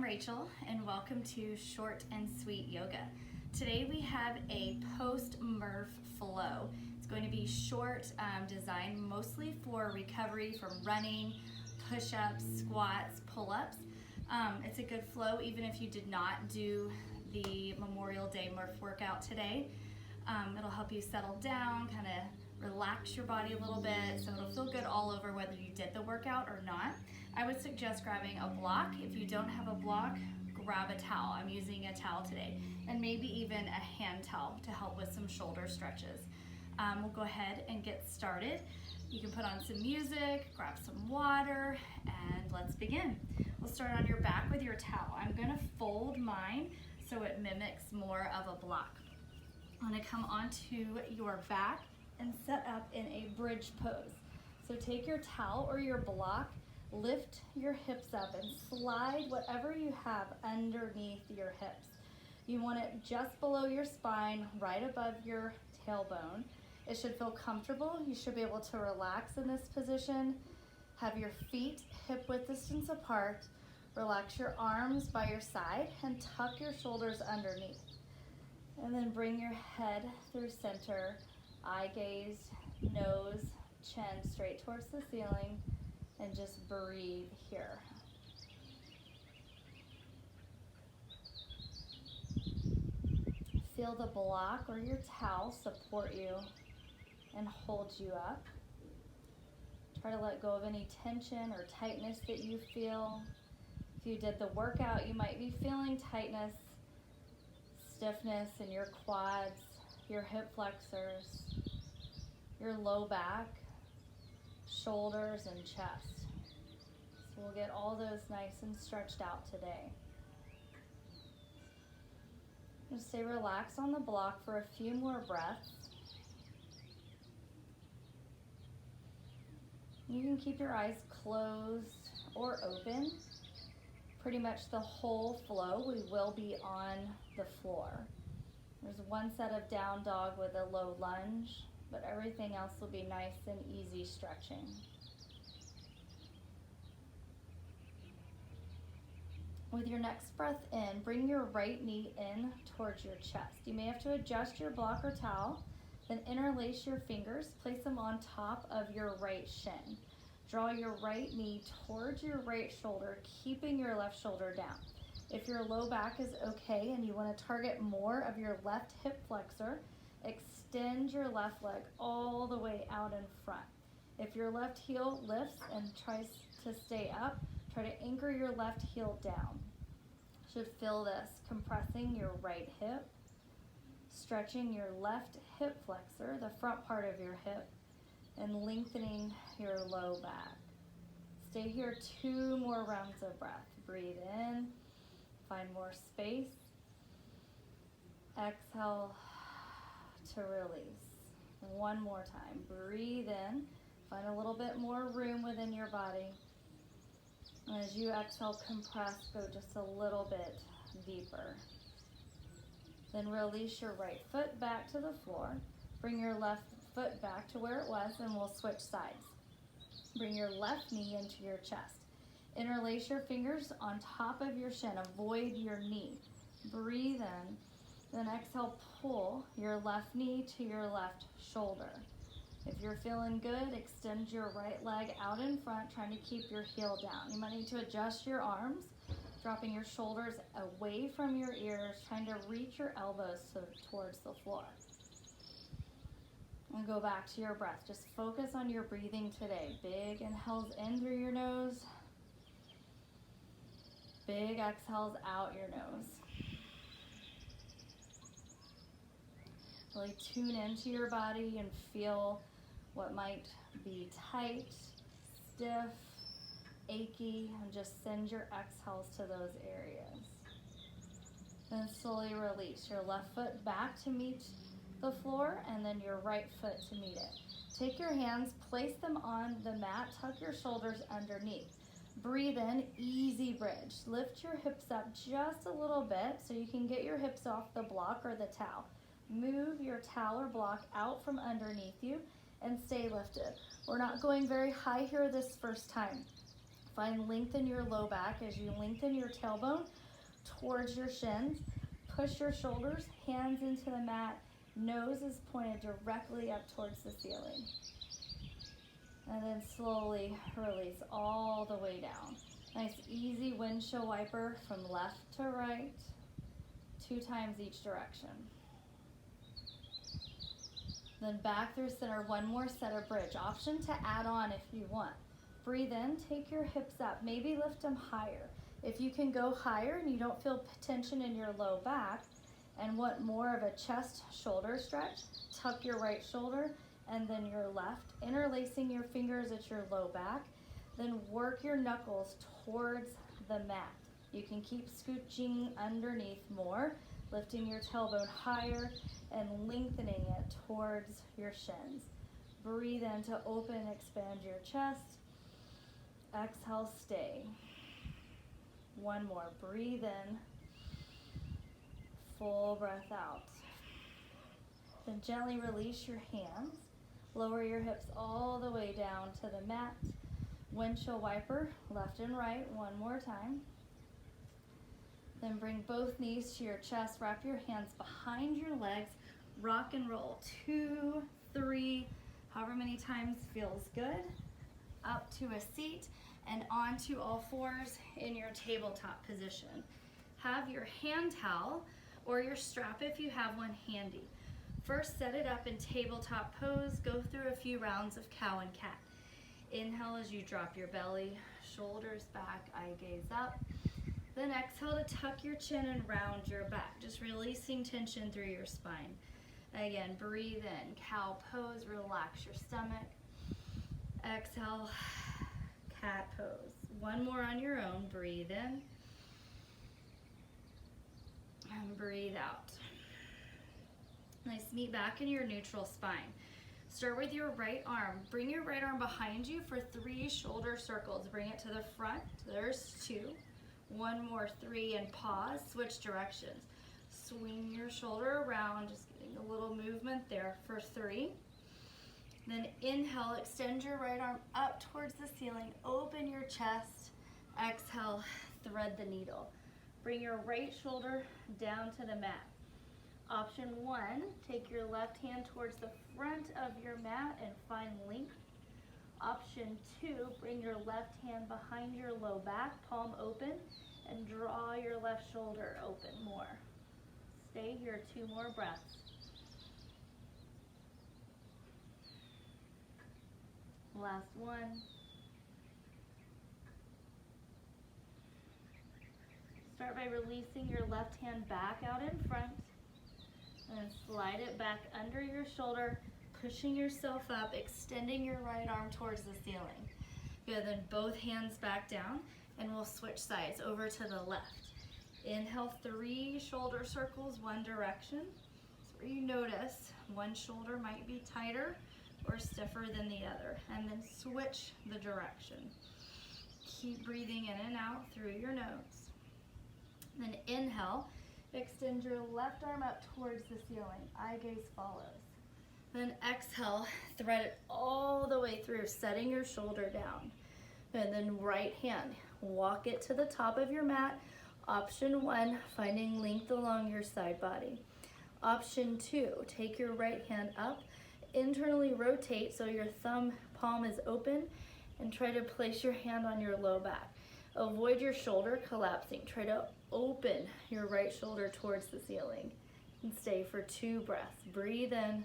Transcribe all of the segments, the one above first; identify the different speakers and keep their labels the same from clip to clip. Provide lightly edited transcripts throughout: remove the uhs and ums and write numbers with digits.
Speaker 1: Rachel, and welcome to Short and Sweet Yoga. Today we have a post-Murph flow. It's going to be short, designed mostly for recovery from running, push-ups, squats, pull-ups. It's a good flow even if you did not do the Memorial Day Murph workout today. It'll help you settle down, kind of relax your body a little bit, so it'll feel good all over whether you did the workout or not. I would suggest grabbing a block. If you don't have a block, grab a towel. I'm using a towel today, and maybe even a hand towel to help with some shoulder stretches. We'll go ahead and get started. You can put on some music, grab some water, and let's begin. We'll start on your back with your towel. I'm gonna fold mine so it mimics more of a block. I'm gonna come onto your back and set up in a bridge pose. So take your towel or your block, lift your hips up and slide whatever you have underneath your hips. You want it just below your spine, right above your tailbone. It should feel comfortable. You should be able to relax in this position. Have your feet hip-width distance apart. Relax your arms by your side and tuck your shoulders underneath. And then bring your head through center, eye gaze, nose, chin straight towards the ceiling, and just breathe here. Feel the block or your towel support you and hold you up. Try to let go of any tension or tightness that you feel. If you did the workout, you might be feeling tightness, stiffness in your quads, your hip flexors, your low back, shoulders, and chest. So we'll get all those nice and stretched out today. Just stay relaxed on the block for a few more breaths. You can keep your eyes closed or open. Pretty much the whole flow, we will be on the floor. There's one set of down dog with a low lunge, but everything else will be nice and easy stretching. With your next breath in, bring your right knee in towards your chest. You may have to adjust your block or towel, then interlace your fingers, place them on top of your right shin. Draw your right knee towards your right shoulder, keeping your left shoulder down. If your low back is okay and you want to target more of your left hip flexor, extend your left leg all the way out in front. If your left heel lifts and tries to stay up, try to anchor your left heel down. Should feel this, compressing your right hip, stretching your left hip flexor, the front part of your hip, and lengthening your low back. Stay here 2 more rounds of breath. Breathe in, find more space. Exhale to release. One more time. Breathe in, find a little bit more room within your body. And as you exhale, compress, go just a little bit deeper. Then release your right foot back to the floor. Bring your left foot back to where it was, and we'll switch sides. Bring your left knee into your chest. Interlace your fingers on top of your shin. Avoid your knee. Breathe in. Then exhale, pull your left knee to your left shoulder. If you're feeling good, extend your right leg out in front, trying to keep your heel down. You might need to adjust your arms, dropping your shoulders away from your ears, trying to reach your elbows towards the floor. And go back to your breath. Just focus on your breathing today. Big inhales in through your nose. Big exhales out your nose. Really tune into your body and feel what might be tight, stiff, achy, and just send your exhales to those areas. Then slowly release your left foot back to meet the floor, and then your right foot to meet it. Take your hands, place them on the mat, tuck your shoulders underneath. Breathe in, easy bridge. Lift your hips up just a little bit so you can get your hips off the block or the towel. Move your towel or block out from underneath you and stay lifted. We're not going very high here this first time. Find length in your low back as you lengthen your tailbone towards your shins. Push your shoulders, hands into the mat. Nose is pointed directly up towards the ceiling. And then slowly release all the way down. Nice easy windshield wiper from left to right, 2 times each direction. Then back through center, one more set of bridge. Option to add on if you want. Breathe in, take your hips up, maybe lift them higher. If you can go higher and you don't feel tension in your low back and want more of a chest shoulder stretch, tuck your right shoulder and then your left, interlacing your fingers at your low back. Then work your knuckles towards the mat. You can keep scooching underneath more, lifting your tailbone higher and lengthening it towards your shins. Breathe in to open, expand your chest. Exhale, stay. One more, breathe in. Full breath out. Then gently release your hands. Lower your hips all the way down to the mat. Windshield wiper, left and right, one more time. Then bring both knees to your chest. Wrap your hands behind your legs. Rock and roll. 2, 3, however many times feels good. Up to a seat and onto all fours in your tabletop position. Have your hand towel or your strap if you have one handy. First, set it up in tabletop pose. Go through a few rounds of cow and cat. Inhale as you drop your belly, shoulders back, eye gaze up. Then exhale to tuck your chin and round your back, just releasing tension through your spine. Again, breathe in, cow pose, relax your stomach. Exhale, cat pose. One more on your own, breathe in. And breathe out. Nice, meet back in your neutral spine. Start with your right arm. Bring your right arm behind you for 3 shoulder circles. Bring it to the front. There's 2. One more, 3, and pause. Switch directions. Swing your shoulder around, just getting a little movement there for 3. Then inhale, extend your right arm up towards the ceiling. Open your chest. Exhale, thread the needle. Bring your right shoulder down to the mat. Option 1, take your left hand towards the front of your mat and find length. Option 2, bring your left hand behind your low back, palm open, and draw your left shoulder open more. Stay here, 2 more breaths. Last one. Start by releasing your left hand back out in front. And slide it back under your shoulder, pushing yourself up, extending your right arm towards the ceiling. Good, then both hands back down, and we'll switch sides over to the left. Inhale, 3 shoulder circles, one direction. So where you notice one shoulder might be tighter or stiffer than the other, and then switch the direction. Keep breathing in and out through your nose. Then inhale. Extend your left arm up towards the ceiling. Eye gaze follows. Then exhale, thread it all the way through, setting your shoulder down. And then right hand, walk it to the top of your mat. Option 1, finding length along your side body. Option 2, take your right hand up, internally rotate so your thumb palm is open, and try to place your hand on your low back. Avoid your shoulder collapsing. Try to open your right shoulder towards the ceiling. And stay for 2 breaths. Breathe in.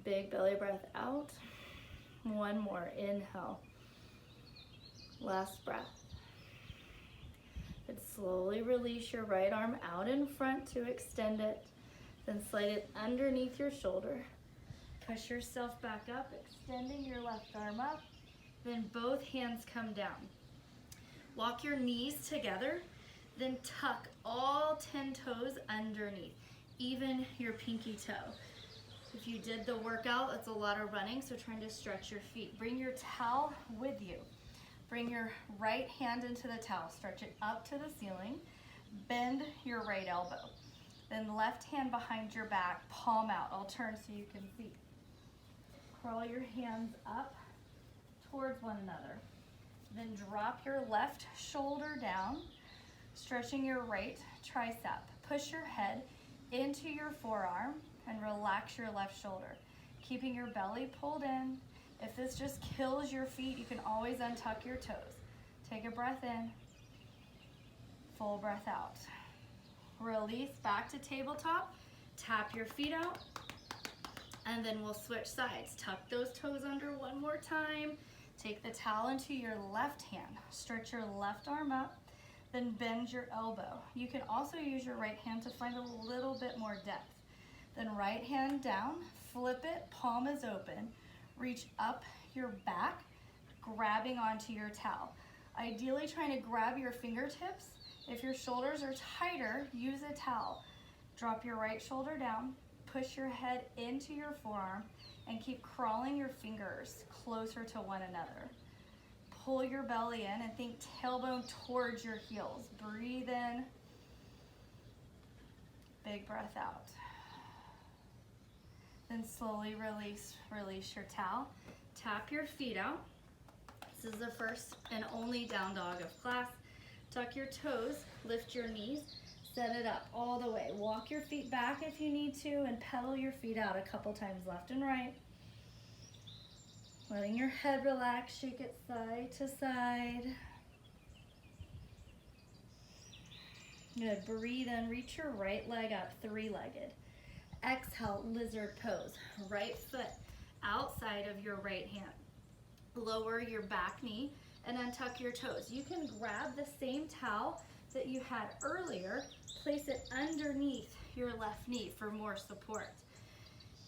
Speaker 1: Big belly breath out. One more. Inhale. Last breath. And slowly release your right arm out in front to extend it. Then slide it underneath your shoulder. Push yourself back up, extending your left arm up. Then both hands come down. Walk your knees together, then tuck all 10 toes underneath, even your pinky toe. If you did the workout, that's a lot of running, so trying to stretch your feet. Bring your towel with you. Bring your right hand into the towel, stretch it up to the ceiling, bend your right elbow. Then left hand behind your back, palm out. I'll turn so you can see. Curl your hands up towards one another. Then drop your left shoulder down, stretching your right tricep. Push your head into your forearm and relax your left shoulder, keeping your belly pulled in. If this just kills your feet, you can always untuck your toes. Take a breath in, full breath out. Release back to tabletop, tap your feet out, and then we'll switch sides. Tuck those toes under one more time. Take the towel into your left hand. Stretch your left arm up, then bend your elbow. You can also use your right hand to find a little bit more depth. Then right hand down, flip it, palm is open. Reach up your back, grabbing onto your towel. Ideally trying to grab your fingertips. If your shoulders are tighter, use a towel. Drop your right shoulder down, push your head into your forearm, and keep crawling your fingers closer to one another. Pull your belly in and think tailbone towards your heels. Breathe in, big breath out. Then slowly release your towel. Tap your feet out. This is the first and only down dog of class. Tuck your toes, lift your knees, set it up all the way. Walk your feet back if you need to and pedal your feet out a couple times left and right. Letting your head relax, shake it side to side. Good, breathe in, reach your right leg up, three-legged. Exhale, lizard pose. Right foot outside of your right hand. Lower your back knee and untuck your toes. You can grab the same towel that you had earlier, place it underneath your left knee for more support.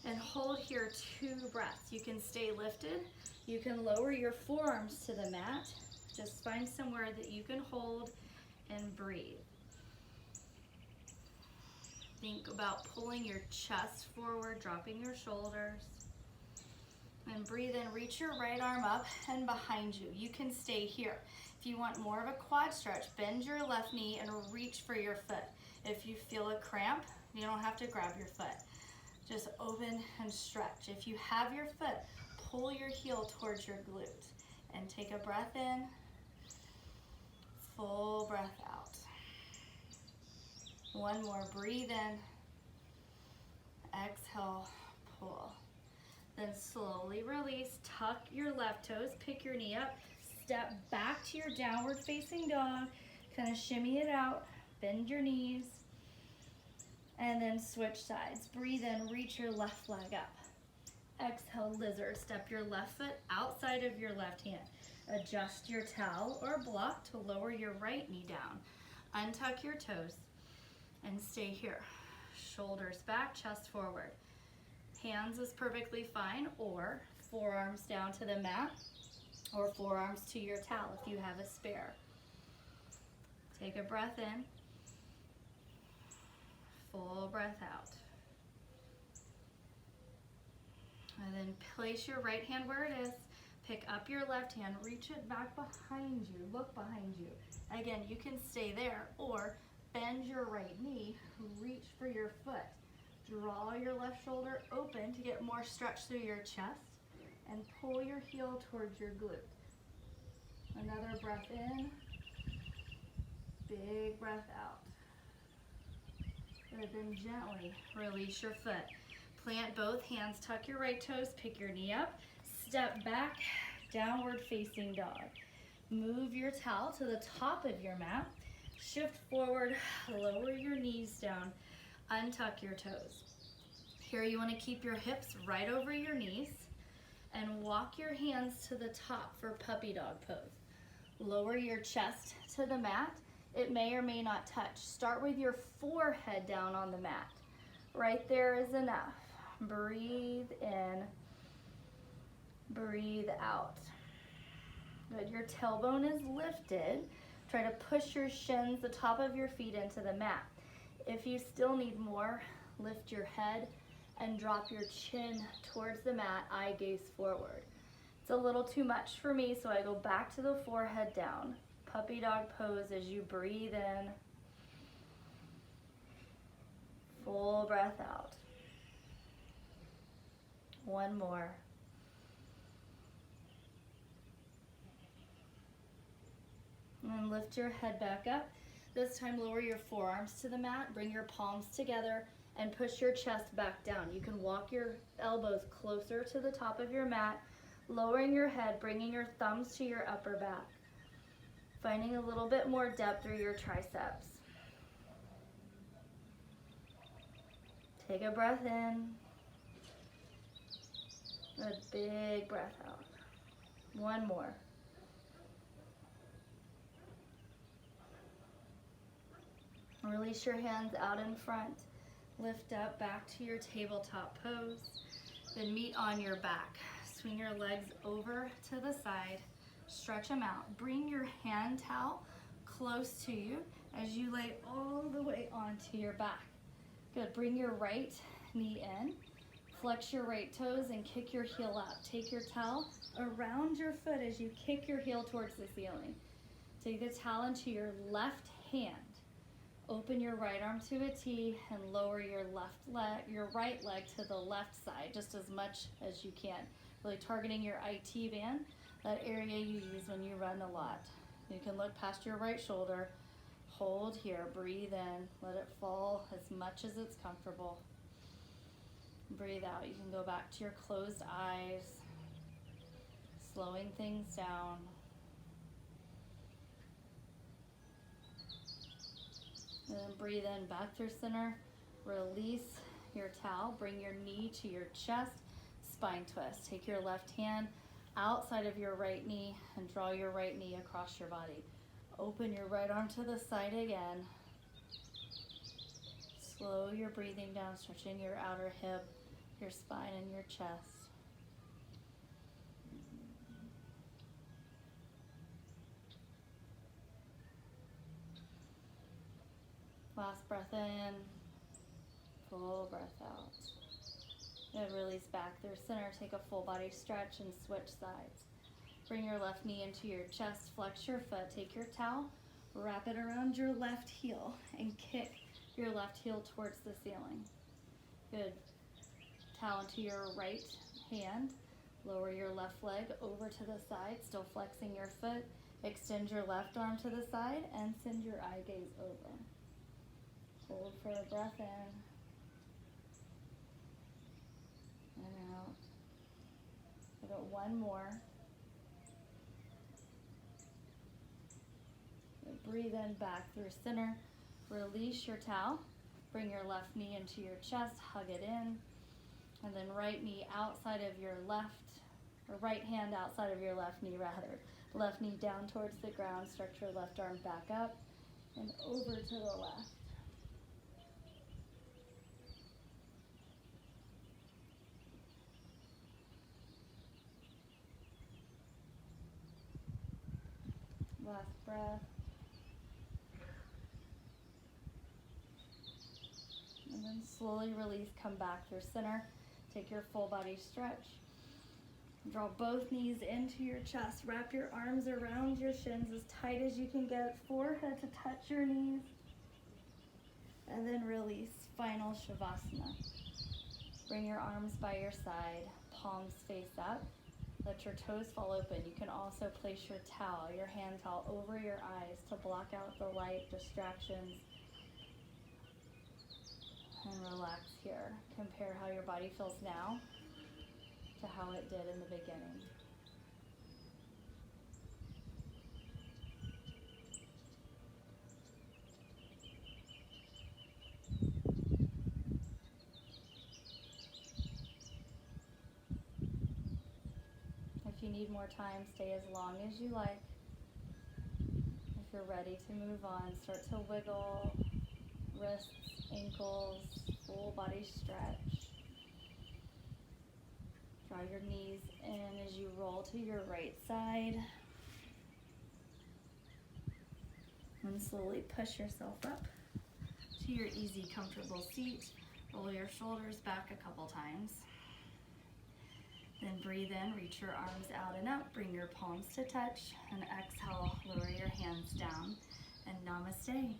Speaker 1: And hold here 2 breaths. You can stay lifted. You can lower your forearms to the mat. Just find somewhere that you can hold and breathe. Think about pulling your chest forward, dropping your shoulders. And breathe in, reach your right arm up and behind you. You can stay here. If you want more of a quad stretch, bend your left knee and reach for your foot. If you feel a cramp, you don't have to grab your foot. Just open and stretch. If you have your foot, pull your heel towards your glute and take a breath in, full breath out. One more, breathe in, exhale, pull. Then slowly release, tuck your left toes, pick your knee up, step back to your downward facing dog, kind of shimmy it out, bend your knees, and then switch sides. Breathe in, reach your left leg up. Exhale, lizard, step your left foot outside of your left hand. Adjust your towel or block to lower your right knee down. Untuck your toes and stay here. Shoulders back, chest forward. Hands is perfectly fine, or forearms down to the mat, or forearms to your towel if you have a spare. Take a breath in, full breath out. And then place your right hand where it is, pick up your left hand, reach it back behind you, look behind you. Again, you can stay there, or bend your right knee, reach for your foot. Draw your left shoulder open to get more stretch through your chest and pull your heel towards your glute. Another breath in, big breath out. Good, then gently release your foot. Plant both hands, tuck your right toes, pick your knee up, step back, downward facing dog. Move your towel to the top of your mat, shift forward, lower your knees down, untuck your toes. Here you want to keep your hips right over your knees and walk your hands to the top for puppy dog pose. Lower your chest to the mat. It may or may not touch. Start with your forehead down on the mat. Right there is enough. Breathe in, breathe out. Good, your tailbone is lifted. Try to push your shins, the top of your feet into the mat. If you still need more, lift your head and drop your chin towards the mat, eye gaze forward. It's a little too much for me, so I go back to the forehead down. Puppy dog pose as you breathe in. Full breath out. One more. And then lift your head back up. This time lower your forearms to the mat, bring your palms together, and push your chest back down. You can walk your elbows closer to the top of your mat, lowering your head, bringing your thumbs to your upper back. Finding a little bit more depth through your triceps. Take a breath in. A big breath out. One more. Release your hands out in front. Lift up back to your tabletop pose. Then meet on your back. Swing your legs over to the side. Stretch them out. Bring your hand towel close to you as you lay all the way onto your back. Good. Bring your right knee in. Flex your right toes and kick your heel up. Take your towel around your foot as you kick your heel towards the ceiling. Take the towel into your left hand. Open your right arm to a T and lower your right leg to the left side just as much as you can. Really targeting your IT band, that area you use when you run a lot. You can look past your right shoulder. Hold here, breathe in, let it fall as much as it's comfortable. Breathe out. You can go back to your closed eyes, slowing things down. And then breathe in back through center. Release your towel. Bring your knee to your chest. Spine twist. Take your left hand outside of your right knee and draw your right knee across your body. Open your right arm to the side again. Slow your breathing down, stretching your outer hip, your spine, and your chest. Last breath in, full breath out. Good, release back through center, take a full body stretch and switch sides. Bring your left knee into your chest, flex your foot, take your towel, wrap it around your left heel and kick your left heel towards the ceiling. Good. Towel into your right hand, lower your left leg over to the side, still flexing your foot, extend your left arm to the side and send your eye gaze over. Hold for a breath in and out. Give it one more. Breathe in back through center. Release your towel. Bring your left knee into your chest, hug it in. And then right knee outside of your left, or right hand outside of your left knee rather. Left knee down towards the ground. Stretch your left arm back up and over to the left. Last breath. And then slowly release, come back through center. Take your full body stretch. Draw both knees into your chest. Wrap your arms around your shins as tight as you can get. Forehead to touch your knees. And then release, Spinal Shavasana. Bring your arms by your side, palms face up. Let your toes fall open. You can also place your towel, your hand towel, over your eyes to block out the light distractions. And relax here. Compare how your body feels now to how it did in the beginning. If you need more time, stay as long as you like. If you're ready to move on, start to wiggle wrists, ankles, full body stretch. Draw your knees in as you roll to your right side. And slowly push yourself up to your easy, comfortable seat. Roll your shoulders back a couple times. Then breathe in, reach your arms out and up, bring your palms to touch, and exhale, lower your hands down, and namaste.